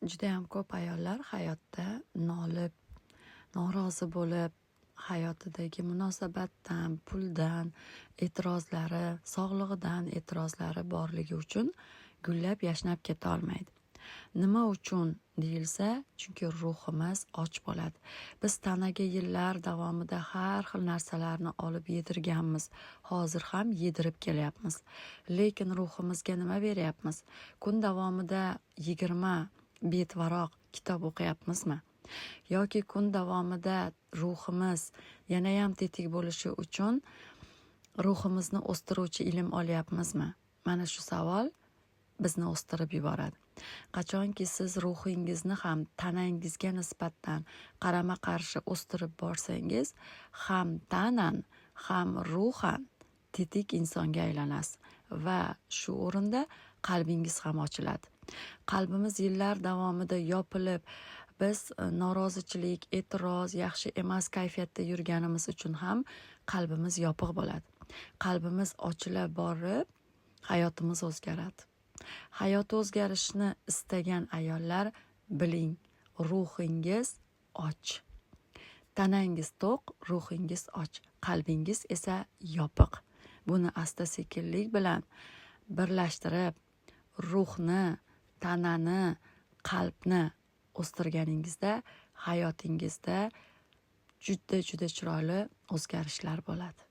Judayam ko'p ayollar hayotda nolib, norozi bo'lib, hayotidagi munosabatdan, puldan e'tirozlari, sog'lig'idan e'tirozlari borligi uchun gullab yashnab keta olmaydi. Nima uchun deyilsa, chunki ruhimiz och bo'ladi. Biz tanaga yillar davomida har xil narsalarni olib yedirganmiz. Hozir ham yedirib kelyapmiz. Lekin ruhimizga nima beryapmiz? Kun davomida 20 betvaroq kitob o'qiyapmizmi? Yoki kun davomida ruhimiz yanayam tetik bo'lishi uchun ruhimizni o'stiruvchi ilm olyapmizmi? Mana shu savol bizni o'stirib yuboradi. Qachonki siz ruhingizni ham tanangizga nisbatan qarama qarshi o'stirib borsangiz, ham tanan, ham ruhan tetik insonga aylanasiz va shu o'rinda qalbingiz ham ochiladi. Qalbimiz yillar davomida yopilib, biz norozichilik, e'tiroz, yaxshi emas kayfiyatda yurganimiz uchun ham qalbimiz yopiq bo'ladi. Qalbimiz ochila borib, hayotimiz o'zgaradi. Hayoti o'zgarishni istagan ayollar, biling, ruhingiz och. Tanangiz to'q, ruhingiz och, qalbingiz esa yopiq. Buni asta-sekinlik bilan birlashtirib, ruhni, tanani, qalbni o'stirganingizda hayotingizda juda chiroyli o'zgarishlar bo'ladi.